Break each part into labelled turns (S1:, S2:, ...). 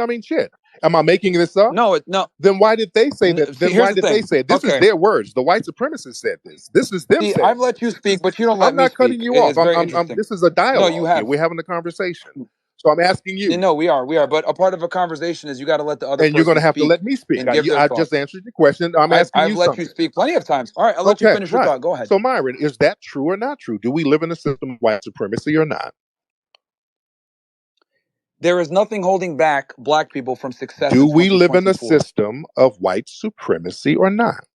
S1: I mean, shit. Am I making this up?
S2: No.
S1: Then why did they say that?
S2: See,
S1: Then
S2: here's
S1: why
S2: the
S1: did they
S2: thing.
S1: say it? This is
S2: Okay.
S1: their words? The white supremacists said this. This is them
S2: See,
S1: saying
S2: I've let you
S1: this. This
S2: speak,
S1: is.
S2: but you don't let
S1: I'm
S2: me
S1: not cutting
S2: speak.
S1: you off.
S2: It's very interesting.
S1: This is a
S2: No, you
S1: dialogue here.
S2: have.
S1: We're having a conversation. So I'm asking you,
S2: No, we are. But a part of a conversation is you got to let the other
S1: and you're going
S2: person
S1: to have to
S2: speak
S1: let me speak.
S2: and give their
S1: I just
S2: thoughts.
S1: answered your question. I'm asking
S2: I've
S1: you
S2: let you
S1: something.
S2: speak plenty of times. All right, I'll let you
S1: Okay,
S2: finish your
S1: right.
S2: thought. Go ahead.
S1: So Myron, is that true or not true? Do we live in a system of white supremacy or not?
S2: There is nothing holding back black people from success
S1: Do
S2: in
S1: we live in a
S2: 2024.
S1: system of white supremacy or not?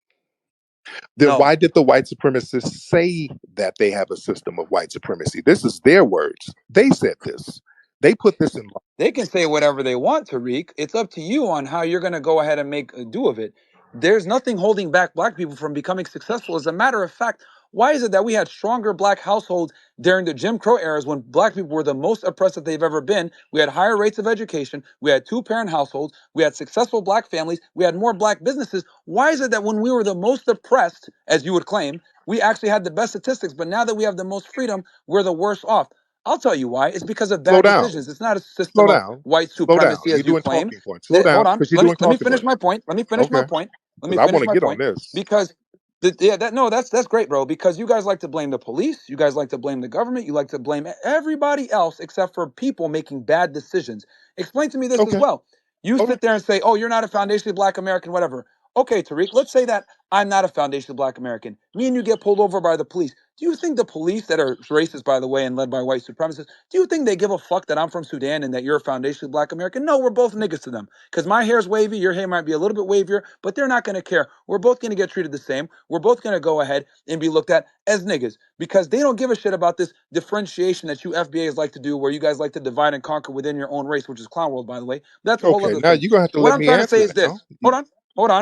S1: Then
S2: No.
S1: why did the white supremacists say that they have a system of white supremacy? This is their words. They said this. They put this in law.
S2: They can say whatever they want, Tariq. It's up to you on how you're going to go ahead and make a do of it. There's nothing holding back black people from becoming successful. As a matter of fact, why is it that we had stronger black households during the Jim Crow eras when black people were the most oppressed that they've ever been? We had higher rates of education. We had two-parent households. We had successful black families. We had more black businesses. Why is it that when we were the most oppressed, as you would claim, we actually had the best statistics, but now that we have the most freedom, we're the worst off? I'll tell you why. It's because of
S1: Slow
S2: bad
S1: down.
S2: decisions. It's not a
S1: Slow
S2: system of
S1: down.
S2: white
S1: Slow down.
S2: supremacy,
S1: You're
S2: as you
S1: doing
S2: claim.
S1: talking points. Slow
S2: Hold
S1: down
S2: on.
S1: because you're doing
S2: Let me
S1: talking
S2: finish
S1: points.
S2: my point. Let me finish my
S1: Okay.
S2: point. Let me
S1: Because I
S2: finish
S1: want to
S2: my
S1: get on
S2: point.
S1: this.
S2: Because that's great, bro. Because you guys like to blame the police. You guys like to blame the government. You like to blame everybody else except for people making bad decisions. Explain to me this as
S1: Okay.
S2: well. You
S1: Okay.
S2: sit there and say, "Oh, you're not a foundationally black American, whatever." Okay, Tariq. Let's say that I'm not a foundationally black American. Me and you get pulled over by the police. Do you think the police, that are racist, by the way, and led by white supremacists, do you think they give a fuck that I'm from Sudan and that you're a foundationally black American? No, we're both niggas to them. Because my hair's wavy, your hair might be a little bit wavier, but they're not going to care. We're both going to get treated the same. We're both going to go ahead and be looked at as niggas because they don't give a shit about this differentiation that you FBAs like to do, where you guys like to divide and conquer within your own race, which is clown world, by the way. That's a whole
S1: Okay.
S2: other
S1: Now
S2: thing.
S1: you're gonna have to
S2: What
S1: let
S2: I'm
S1: me
S2: trying to say
S1: answer
S2: is this.
S1: now.
S2: Hold on.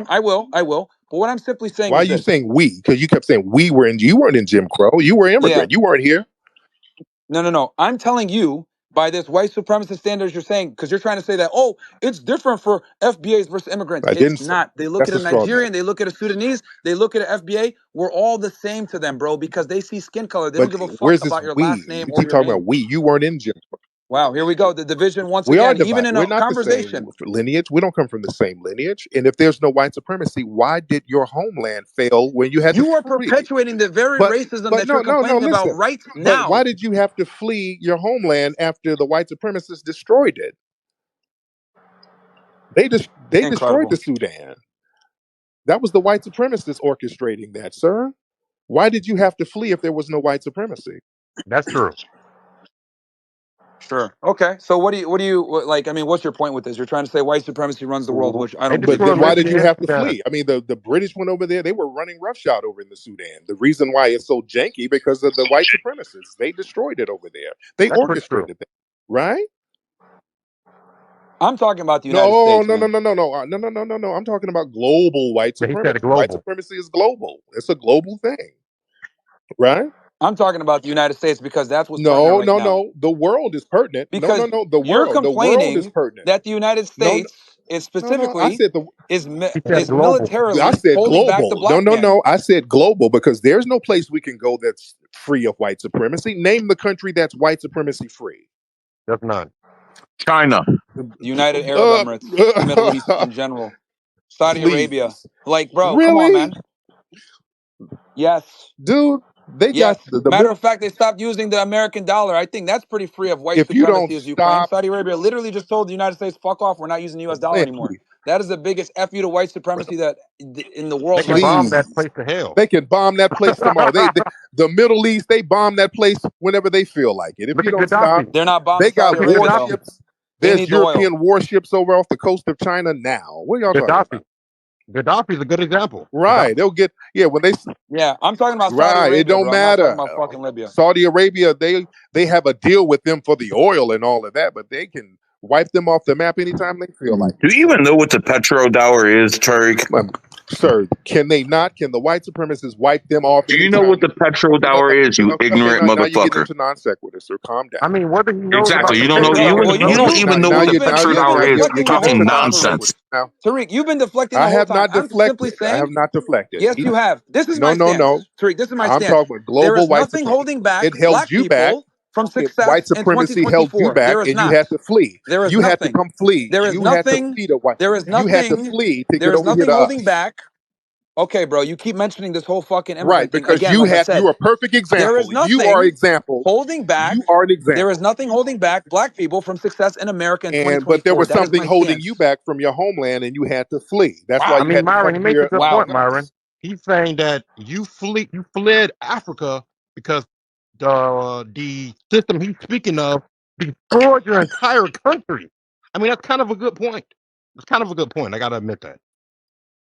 S2: I will. But what I'm simply saying
S1: Why are
S2: is
S1: you
S2: this.
S1: saying we? Because you kept saying we were in. You weren't in Jim Crow. You were
S2: Yeah.
S1: immigrant. You weren't here.
S2: No. I'm telling you by this white supremacist standards you're saying, because you're trying to say that, oh, it's different for FBAs versus immigrants.
S1: I didn't
S2: It's
S1: say
S2: not. They look
S1: that's
S2: at
S1: a
S2: a
S1: straw man.
S2: Nigerian, they look at a Sudanese, they look at an FBA. We're all the same to them, bro, because they see skin color. They don't
S1: But
S2: give a fuck
S1: where's this
S2: about your last
S1: we?
S2: name
S1: You
S2: or
S1: keep
S2: your
S1: talking about
S2: name.
S1: we. You weren't in Jim Crow.
S2: Wow, here we go. The division once
S1: We are
S2: again, even
S1: divided.
S2: in
S1: We're
S2: a
S1: not the same
S2: conversation.
S1: lineage. We don't come from the same lineage. And if there's no white supremacy, why did your homeland fail when you had to
S2: You are
S1: flee?
S2: perpetuating the very
S1: But
S2: racism that
S1: no,
S2: you're
S1: no.
S2: complaining about
S1: Listen.
S2: right
S1: But
S2: now.
S1: why did you have to flee your homeland after the white supremacists destroyed it? They destroyed
S2: Incredible.
S1: the Sudan. That was the white supremacists orchestrating that, sir. Why did you have to flee if there was no white supremacy?
S3: That's true.
S2: Sure. Okay. So like? I mean, what's your point with this? You're trying to say white supremacy runs the world, which I
S3: They
S2: don't
S1: But
S2: believe is
S1: then
S3: destroyed
S1: why
S2: true.
S1: did you have to
S3: Libya.
S1: flee? I mean, the British went over there. They were running roughshod over in the Sudan. The reason why it's so janky because of the white supremacists. They destroyed it over there. They
S3: That's pretty true.
S1: orchestrated that, right?
S2: I'm talking about the United
S1: No,
S2: States,
S1: no, no,
S2: man.
S1: no, no, no, no, no, no, no, no. I'm talking about global white
S3: Yeah, he said it
S1: supremacy. White
S3: global.
S1: supremacy is global. It's a global thing, right?
S2: I'm talking about the United States because that's what's pertinent
S1: No,
S2: right
S1: no,
S2: now.
S1: no. The world is pertinent. No, no,
S2: Because
S1: no.
S2: you're
S1: The world is
S2: complaining
S1: pertinent.
S2: that the United
S1: No,
S2: States is
S1: no, no. I
S2: specifically
S1: said the.
S3: He said
S2: is
S3: global.
S1: I
S2: militarily
S1: said
S2: holding back the
S1: global. No,
S2: black
S1: no,
S2: man.
S1: no. I said global because there's no place we can go that's free of white supremacy. Name the country that's white supremacy free.
S3: There's none.
S4: China.
S2: The United Arab Emirates, the Middle East in general, Saudi Arabia.
S1: Please.
S2: Like, bro, come on,
S1: Really?
S2: man. Yes.
S1: Dude, they got
S2: Yes.
S1: the
S2: Matter
S1: middle.
S2: of fact, they stopped using the American dollar. I think that's pretty free of white
S1: If you don't
S2: supremacy, as you claim.
S1: stop,
S2: Saudi Arabia literally just told the United States, fuck off, we're not using the US dollar
S1: man,
S2: anymore.
S1: please.
S2: That is the biggest F you to white supremacy that in the
S3: They
S2: world
S3: can
S2: right
S3: bomb
S2: now.
S3: that
S1: Please.
S3: place to hell.
S1: They can bomb that place tomorrow. The Middle East, they bomb that place whenever they feel like it. If
S3: Look
S1: you
S3: at
S1: don't stop,
S3: Gaddafi.
S2: They're not
S1: they
S2: bombing Saudi
S1: got
S3: Look at
S2: Arabia, though.
S3: Gaddafi.
S1: warships.
S2: They
S1: There's
S2: need the oil.
S1: European warships over off the coast of China now. What are y'all talking
S3: Gaddafi.
S1: about?
S3: Gaddafi's a good example.
S1: Right.
S3: Gaddafi.
S1: They'll get, yeah, when they,
S2: Yeah, I'm talking about Saudi
S1: right. It
S2: Arabia,
S1: don't
S2: bro. I'm not talking
S1: matter.
S2: about fucking Libya.
S1: Saudi Arabia, they have a deal with them for the oil and all of that, but they can wipe them off the map anytime they feel like
S4: Do
S1: it,
S4: you
S1: sir.
S4: even know what the petrodollar is, Tariq?
S1: Sir, can they not? Can the white supremacists wipe them off
S4: Do you know
S1: anytime?
S4: what the petrodollar is, you
S1: Okay,
S4: ignorant
S1: now you're getting
S4: motherfucker?
S1: into non sequitur, sir. Calm down.
S3: I mean, whether he knows
S4: Exactly.
S3: about the
S4: You don't know.
S2: Tariq,
S3: petrodollar
S2: well,
S3: or
S4: You
S3: no,
S4: don't even know
S1: Now
S4: what the
S2: you've been
S4: petrodollar is. You're
S2: deflecting the
S3: that's
S2: whole
S4: talking
S2: time,
S3: non-sequitur.
S2: Tariq.
S4: nonsense.
S1: Now,
S2: Tariq, you've been deflecting the
S1: I
S2: whole
S1: have
S2: time.
S1: not
S2: I'm simply
S1: deflected. I have
S2: saying,
S1: not deflected.
S2: yes, you have. This is
S1: No,
S2: my
S1: no,
S2: stance,
S1: no.
S2: Tariq. This is my
S1: I'm
S2: stance.
S1: talking about
S2: There
S1: global
S2: is
S1: white
S2: nothing
S1: supremacy.
S2: holding back
S1: It held
S2: black
S1: you back.
S2: people. from
S1: If white
S2: success in
S1: supremacy held you
S2: 2024?
S1: back
S2: There is
S1: and you
S2: not.
S1: had to flee.
S2: There is
S1: You had to
S2: nothing.
S1: come flee.
S2: There is
S1: You had to
S2: nothing.
S1: flee to white.
S2: There is
S1: You had to
S2: nothing.
S1: flee to
S2: There
S1: get
S2: is
S1: over here
S2: nothing
S1: to
S2: holding
S1: us.
S2: back. Okay, bro, you keep mentioning this whole fucking
S1: Right,
S2: immigrant thing.
S1: because
S2: Again, like I said,
S1: you're a perfect
S2: there
S1: example.
S2: is
S1: You are an
S2: nothing
S1: example.
S2: holding back.
S1: You are an
S2: There is
S1: example.
S2: nothing holding back black people from success in America in
S1: But there
S2: 2024.
S1: was
S2: That is
S1: something
S2: my
S1: holding you
S2: stance.
S1: back from your homeland and you had to flee. That's why
S2: Wow.
S3: I
S1: you
S3: mean,
S1: had to
S3: Myron,
S1: come
S3: he makes a
S1: here
S3: good
S1: to
S3: point,
S2: Wow.
S3: Myron.
S1: us.
S3: He's saying that you fled Africa because the system he's speaking of destroyed your entire country. I mean, that's kind of a good point. It's kind of a good point. I got to admit that.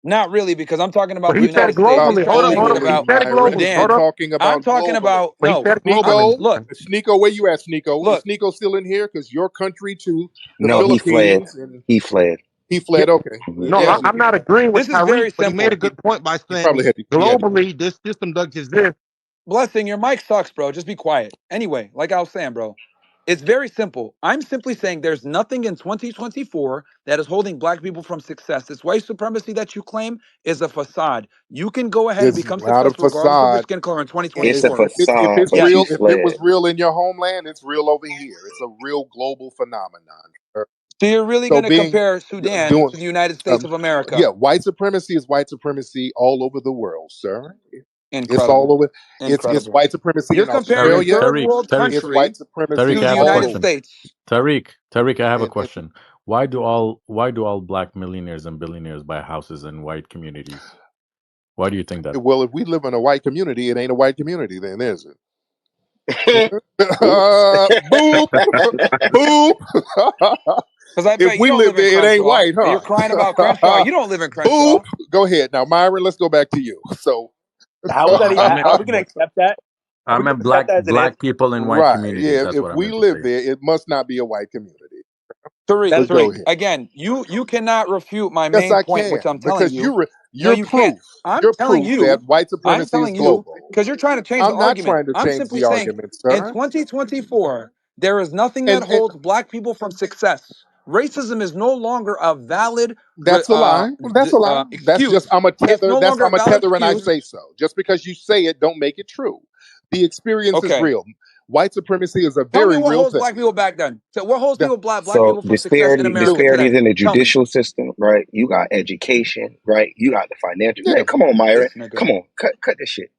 S2: Not really, because I'm talking
S3: But
S2: about the
S3: he said
S2: United States. He's
S3: globally. Hold up,
S2: making it
S3: hold up. He
S1: Globally,
S2: about
S3: said it
S1: Myron.
S3: globally.
S1: We're
S3: Hold
S2: Sudan.
S3: up.
S1: talking
S2: I'm
S1: about
S2: talking
S1: globally.
S2: about
S3: But he said globally.
S2: look,
S1: Sneeko, where you at, Sneeko? Is
S2: look.
S1: Sneeko still in here? Because your country too, the
S5: No, he fled.
S1: Philippines, and
S5: He fled.
S1: he
S3: Yeah,
S1: fled. Okay,
S3: no,
S2: Yeah.
S1: well,
S3: I'm not agreeing with
S2: This is
S3: Tariq,
S2: very
S3: but he made a
S2: simple.
S3: good point by
S1: he
S3: saying
S1: probably had to. He had to.
S3: globally this system does exist.
S2: Blessing, your mic sucks, bro. Just be quiet. Anyway, like I was saying, bro, it's very simple. I'm simply saying there's nothing in 2024 that is holding black people from success. This white supremacy that you claim is a facade. You can go ahead and
S1: It's
S2: become
S1: not a
S2: successful regardless of your
S1: facade.
S2: skin color in
S1: And
S5: It's a
S2: 2024.
S1: if
S5: facade,
S1: it's
S5: but
S2: Yes.
S5: you
S1: real, if it
S5: fled.
S1: was real in your homeland, it's real over here. It's a real global phenomenon.
S2: So you're really
S1: So
S2: going to
S1: being
S2: compare Sudan
S1: doing
S2: to the United States
S1: um,
S2: of America?
S1: yeah, white supremacy is white supremacy all over the world, sir. It's all
S2: Incredible.
S1: over. It's
S2: Incredible.
S1: white supremacy
S2: You're
S1: in
S2: comparing a
S6: Tariq,
S1: Australia.
S2: third
S6: Tariq,
S2: world
S6: Tariq,
S1: It's
S2: country
S1: white supremacy
S6: Tariq,
S2: to
S6: I
S2: the
S6: have a
S1: all
S2: United
S1: over.
S6: question.
S2: States.
S6: Tariq, I have a
S1: And
S6: question. Why do all black millionaires and billionaires buy houses in white communities? Why do you think that?
S1: well, if we live in a white community, it ain't a white community, then is it?
S5: Oops.
S1: Boop, boop.
S2: Because I
S1: If
S2: bet you
S1: we
S2: don't
S1: live
S2: live in
S1: there, it ain't
S2: Crenshaw.
S1: white,
S2: And you're crying about Crenshaw.
S1: huh?
S2: You don't live in
S1: Boop.
S2: Crenshaw.
S1: Go ahead now, Myron. Let's go back to you. So,
S7: How is that?
S6: I meant
S7: Are we going to accept that? Are
S6: I
S7: we going
S6: meant
S7: to accept that as an answer?
S6: black people in white
S1: right,
S6: communities.
S1: yeah.
S6: That's
S1: If
S6: what I
S1: we
S6: meant to
S1: live
S6: say.
S1: there, it must not be a white community.
S2: Tariq,
S7: That is
S1: But go
S2: Tariq,
S1: ahead.
S2: again, you cannot refute my
S1: Yes,
S2: main
S1: I
S2: point, which
S1: can
S2: I'm telling
S1: because
S2: you. No,
S1: you're
S2: you can't.
S1: proof.
S2: I'm
S1: You're
S2: telling
S1: proof that
S2: you,
S1: white supremacy is global.
S2: because you're trying to change the
S1: I'm not
S2: argument.
S1: trying to
S2: I'm
S1: change
S2: simply
S1: the
S2: saying
S1: argument,
S2: in
S1: sir.
S2: 2024, there is nothing that
S1: And
S2: holds black people from success. Racism is no longer a valid
S1: that's a lie. That's a lie. That's just
S2: excuse.
S1: I'm a
S2: It's
S1: tether.
S2: no
S1: That's
S2: longer a
S1: I'm a
S2: valid
S1: tether, and I
S2: excuse.
S1: say so. Just because you say it, don't make it true. The experience is
S2: Okay.
S1: real. White supremacy is a
S2: Tell me
S1: very
S2: what
S1: real
S2: holds
S1: thing.
S2: black people back then. So what holds
S1: The-
S2: black
S5: So
S2: people from success in America
S5: disparities
S2: today?
S5: in the
S2: Tell me.
S5: judicial system, right? You got education, right? You got the financial.
S1: yeah,
S5: Man, come on, Myron.
S2: This nigga.
S5: Come on, cut this shit.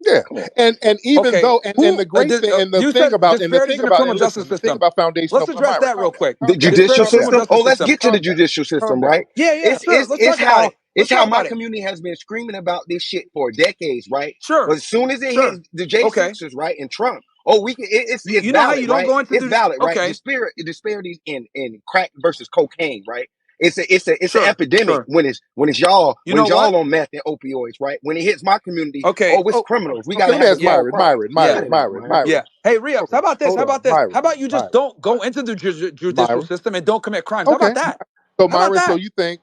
S1: yeah.
S5: Come on.
S1: And even
S2: Okay,
S1: though and
S2: who
S1: the great thing and the
S2: you
S1: thing
S2: said
S1: about
S2: disparities in the criminal justice
S1: the thing
S2: system.
S1: about foundational
S2: Let's address
S1: Myron,
S2: that real quick.
S5: The
S1: calm down,
S5: judicial
S2: Disparities in the
S1: calm
S2: criminal
S1: down,
S5: system. Oh,
S2: justice
S5: let's
S2: system.
S5: get to the
S1: calm down,
S5: judicial
S1: calm
S5: system,
S1: down.
S5: right?
S2: Yeah, sure. Let's talk about it. Let's
S5: It's
S2: talk
S5: how my
S2: about it.
S5: community has been screaming about this shit for decades, right?
S2: Sure,
S5: But as soon as it hits
S2: sure.
S5: the J
S2: Okay.
S5: Sixers, right, and Trump, oh, we can. It's
S2: You know how
S5: valid,
S2: you don't
S5: right?
S2: go into
S5: It's
S2: the
S5: valid, right?
S2: okay.
S5: Disparities in crack versus cocaine, right? It's an
S2: Sure,
S5: epidemic
S2: sure.
S5: when it's y'all
S2: You know what?
S5: on meth and opioids, right? When it hits my community,
S2: Okay.
S5: oh, it's
S1: Oh,
S5: criminals. We got
S1: okay,
S5: to
S1: let me
S5: have a
S1: ask
S2: Yeah,
S5: small
S1: Myron,
S5: crime.
S2: yeah,
S5: Cut it out, Myron.
S2: yeah. Hey, Rios, how about this?
S1: Hold
S2: How
S1: on,
S2: about this? How about you just
S1: Myron,
S2: don't go into the judicial
S1: Myron.
S2: system and don't commit crimes? How about
S1: Okay.
S2: that?
S1: So
S2: How about
S1: Myron, so
S2: that?
S1: you think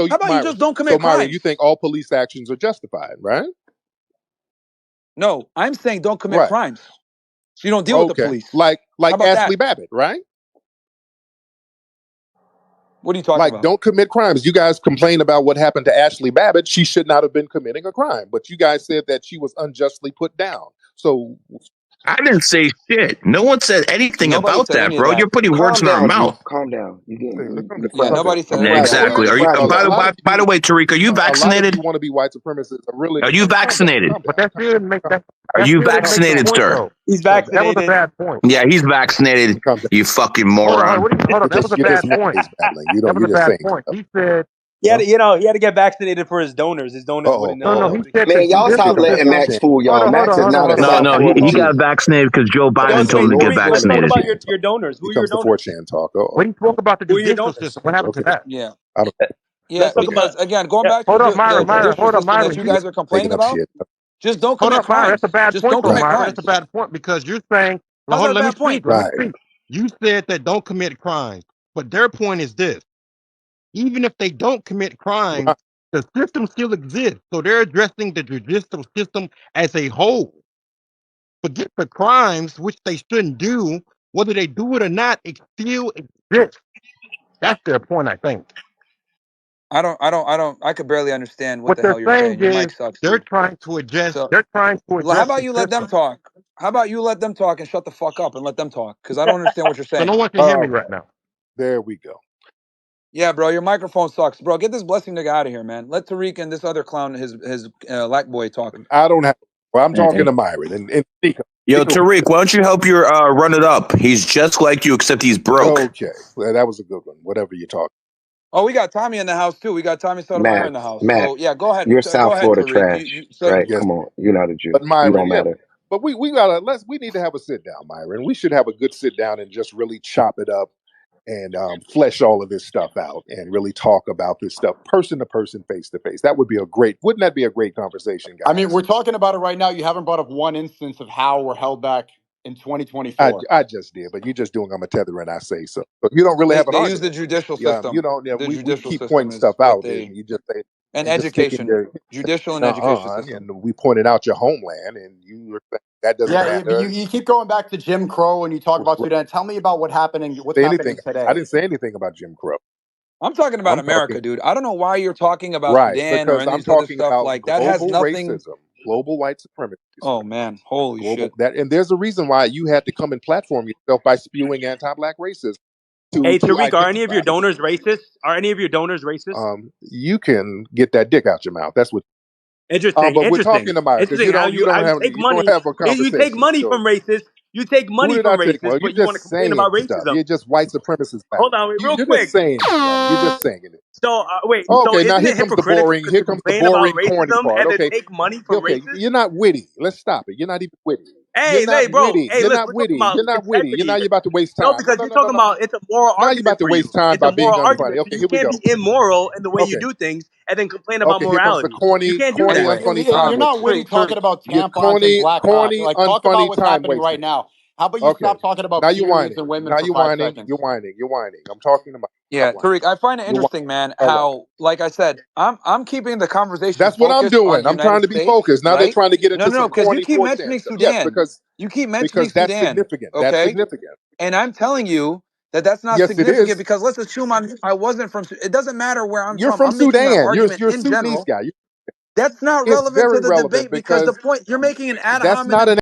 S2: How about you
S1: Myron,
S2: just don't
S1: so
S2: commit
S1: Myron, you
S2: crimes?
S1: think all police actions are justified, right?
S2: No, I'm saying don't commit
S1: Right.
S2: crimes. So you don't deal with the
S1: Okay.
S2: police. How
S1: Like
S2: about
S1: Ashley
S2: that?
S1: Babbitt, right?
S2: What are you talking
S1: Like
S2: about?
S1: don't commit crimes. You guys complain about what happened to Ashley Babbitt. She should not have been committing a crime, but you guys said that she was unjustly put down. So
S4: I didn't say shit. No one said anything
S2: Nobody
S4: about
S2: said
S4: that,
S2: any of
S4: bro.
S2: that.
S4: You're putting words
S5: Calm
S4: in our
S5: down, G.
S4: mouth.
S5: Calm down. You getting
S2: Yeah,
S5: frazzled.
S2: nobody said
S5: You
S4: Yeah,
S2: anything about
S5: frazzled.
S1: well,
S2: that.
S4: exactly.
S5: You
S4: Are you?
S5: frazzled
S1: a
S5: right
S1: lot
S5: now.
S1: of
S4: By
S1: you
S4: the way, Tariq, are you
S1: a lot of
S4: vaccinated?
S1: you want to be white supremacists are really
S4: Are you
S1: calm down,
S4: vaccinated?
S1: calm
S3: But
S1: down,
S3: that still didn't make that.
S4: Are
S3: That
S4: you
S3: still didn't make the
S4: vaccinated,
S3: point
S4: sir?
S3: though.
S7: He's
S1: calm down,
S3: That was a
S7: vaccinated.
S3: bad point.
S4: Yeah, he's vaccinated.
S1: calm down.
S4: You fucking
S3: Hold on, hold on.
S4: moron.
S3: What do you, hold on. That was a
S1: You're just
S3: bad point.
S1: noise battling.
S3: That was
S1: You're
S3: a
S1: just
S3: bad
S1: saying
S3: point.
S1: stuff.
S3: He said,
S1: Huh?
S7: He had to get vaccinated for his donors. His donors
S1: Uh-oh,
S7: wouldn't
S3: no, no. He
S7: let him
S3: said
S7: get
S3: the
S5: Man, y'all
S1: You're
S5: stop
S3: judicial
S1: giving
S5: letting
S1: him a
S3: system.
S5: Max
S1: chance.
S5: fool
S3: Hold
S5: y'all.
S3: on, hold
S5: Max
S3: on,
S5: is
S3: hold on,
S5: not a
S3: hold on.
S4: No,
S5: South
S4: no,
S5: Florida
S4: he
S5: nigga.
S4: got vaccinated because Joe
S7: So
S4: Biden
S1: Okay,
S4: told him to get
S7: Tariq, let's talk
S1: Lord
S7: about
S4: vaccinated.
S1: Chan
S7: your
S1: talk.
S7: donors.
S1: Here
S7: Who are your
S1: comes the
S7: donors?
S1: 4chan talk.
S3: When he spoke about the
S7: Who are your
S3: judicial
S7: donors?
S3: system, what happened to
S1: Okay.
S3: that?
S2: Yeah.
S1: I don't
S2: Yeah,
S7: Let's talk
S2: because
S7: about
S2: again, going
S7: yeah.
S2: back to
S3: Hold up,
S2: the
S3: Myron, Myron.
S2: judicial
S3: Hold up,
S2: system that
S3: Myron.
S2: you
S3: You,
S2: guys are complaining
S1: making up
S2: about,
S1: shit.
S2: just don't
S3: hold
S2: commit
S3: up, Myron. That's a
S2: crimes.
S3: bad
S2: Just
S3: point,
S2: don't
S3: though,
S1: Right,
S2: commit
S3: Myron. That's a
S2: crimes.
S3: bad point because you're saying, well,
S2: How's
S3: hold
S2: that
S3: on,
S2: a
S3: let me
S2: bad
S3: speak.
S2: point?
S3: Let me
S1: right.
S3: speak. You said that don't commit crimes, but their point is this: even if they don't commit crimes,
S1: Right.
S3: the system still exists. So they're addressing the judicial system as a whole. Forget the crimes, which they shouldn't do. Whether they do it or not, it still exists. That's their point, I think.
S2: I could barely understand what
S3: What
S2: the
S3: they're
S2: hell you're
S3: saying
S2: saying. Your
S3: is
S2: mic sucks
S3: they're
S2: too.
S3: trying to address.
S2: So
S3: They're trying to
S2: how
S3: address
S2: about
S3: the
S2: you let them
S3: system.
S2: talk? How about you let them talk and shut the fuck up and let them talk? Because I don't understand what you're
S3: So no
S2: saying.
S3: one can hear me right now.
S1: There we go.
S2: Yeah, bro, your microphone sucks, bro. Get this blessing nigga out of here, man. Let Tariq and this other clown, his lack boy, talk.
S1: I don't have. Well, I'm talking
S4: Hey.
S1: to Myron and Nika.
S4: Yo,
S1: Nika,
S4: Tariq, why don't you help your run it up? He's just like you, except he's broke.
S1: okay, well, that was a good one. Whatever you talk.
S2: Oh, we got Tommy in the house too. We got Tommy Sotomayor in the house.
S5: Matt,
S2: So yeah, go ahead.
S5: you're
S2: Go
S5: South
S2: ahead,
S5: Florida
S2: Tariq.
S5: trash,
S2: So
S5: right?
S1: Yes,
S5: Come on, you're not a Jew.
S1: but
S5: You
S1: Myron,
S5: don't
S1: yeah,
S5: matter.
S1: but we gotta we need to have a sit down, Myron. We should have a good sit down and just really chop it up and flesh all of this stuff out and really talk about this stuff person to person, face to face. That would be wouldn't that be a great conversation,
S8: I mean,
S1: guys?
S8: we're talking about it right now. You haven't brought up one instance of how we're held back in 2024.
S1: I just did, but you're just doing I'm a tether and I say so. But you don't really have an
S2: they use the
S1: argument.
S2: judicial
S1: You
S2: system.
S1: know, yeah,
S2: The
S1: we
S2: judicial
S1: keep
S2: system
S1: pointing
S2: is
S1: stuff
S2: what
S1: out and
S2: they
S1: you just say
S2: and
S1: and just sticking
S2: education,
S1: your
S2: judicial and education system.
S1: and we pointed out your homeland and you were saying that doesn't
S8: Yeah, but
S1: matter.
S8: you keep going back to Jim Crow and you talk about Sudan. Tell me about what's
S1: Say
S8: happening
S1: anything. I
S8: today.
S1: didn't say anything about Jim Crow.
S2: I'm talking about
S1: I'm talking
S2: America, dude. I don't know why you're talking about
S1: right
S2: Sudan or
S1: because
S2: any
S1: I'm
S2: of this other
S1: talking
S2: stuff.
S1: about
S2: Like that has
S1: global
S2: nothing.
S1: racism, global white supremacy,
S2: Oh man, holy
S1: global
S2: shit.
S1: that, and there's a reason why you had to come and platform yourself by spewing anti-black racism
S7: Hey,
S1: to
S7: Tariq, are any of
S1: identify.
S7: your donors racist? Are any of your donors racist?
S1: You can get that dick out your mouth. That's what.
S7: Interesting,
S1: But we're
S7: interesting,
S1: talking about because
S7: interesting. How
S1: you
S7: you
S1: don't
S7: take
S1: have
S7: money?
S1: a
S7: You take
S1: conversation.
S7: money
S1: So
S7: from racists. You take
S1: who
S7: money
S1: did
S7: from
S1: I take?
S7: racists,
S1: Well, you're
S7: but you want to
S1: just
S7: complain about
S1: saying stuff.
S7: racism.
S1: You're just white supremacist back.
S7: Hold on, wait, real
S1: You're just
S7: quick.
S1: saying stuff. You're just saying it.
S7: So wait, so
S1: Okay, now
S7: isn't
S1: here
S7: it
S1: comes the
S7: hypocritical
S1: boring. Here
S7: to
S1: comes the
S7: complain about
S1: boring, corny
S7: racism
S1: part.
S7: and then
S1: Okay,
S7: take money from
S1: okay,
S7: racists?
S1: you're not witty. Let's stop it. You're not even witty. You're
S7: Hey,
S1: not
S7: bro.
S1: witty.
S7: Hey,
S1: You're
S7: listen,
S1: not
S7: we're talking
S1: witty.
S7: about
S1: You're not witty. Now
S7: integrity.
S1: you're about to waste
S7: No,
S1: time. No,
S7: because
S1: no,
S7: you're
S1: no, no,
S7: talking
S1: no.
S7: about it's a moral
S1: Now you're
S7: argument
S1: about to
S7: for you.
S1: waste time
S7: It's a
S1: by being
S7: moral
S1: unfunny.
S7: argument. So
S1: Okay,
S7: you
S1: here we
S7: can't
S1: go.
S7: be immoral in the way you
S1: Okay,
S7: do things and then complain about
S1: okay, here comes the
S7: morality. You
S1: corny,
S7: can't do
S1: corny,
S7: that.
S8: Anyway,
S1: unfunny time
S8: you're not
S1: waster.
S8: witty talking about
S1: You're
S8: tampons and black cock.
S1: corny,
S8: Like, talk about
S1: unfunny
S8: what's
S1: time
S8: happening
S1: waster.
S8: right now. How about you
S1: Okay.
S8: stop talking
S1: Now
S8: about
S1: you're
S8: periods
S1: whining.
S8: and women
S1: Now
S8: for
S1: you're
S8: 5
S1: whining. You're
S8: seconds?
S1: whining. You're whining. I'm talking about. Stop
S2: Yeah,
S1: whining.
S2: Tariq, I find it
S1: You're whining.
S2: interesting, man,
S1: All right.
S2: how, like I said, I'm keeping the conversation
S1: That's what I'm
S2: focused on
S1: doing.
S2: the
S1: I'm trying
S2: United
S1: to be
S2: States,
S1: focused. Now they're
S2: right?
S1: trying to get
S2: No,
S1: into
S2: no, no,
S1: some
S2: because you
S1: corny
S2: keep
S1: 4chan
S2: mentioning
S1: stuff. Yes,
S2: Sudan. You keep mentioning
S1: because that's
S2: Sudan,
S1: significant. That's
S2: okay?
S1: significant.
S2: And I'm telling you that that's not
S1: Yes, it
S2: significant
S1: is.
S2: because let's assume I wasn't from. It doesn't matter where I'm
S1: You're
S2: from.
S1: from
S2: I'm making an
S1: Sudan.
S2: argument
S1: You're a
S2: in
S1: Sudanese
S2: general.
S1: guy.
S2: That's not
S1: It's
S2: relevant to
S1: very
S2: the
S1: relevant
S2: debate because the
S1: because
S2: point you're making an ad
S1: that's not
S2: hominem
S1: an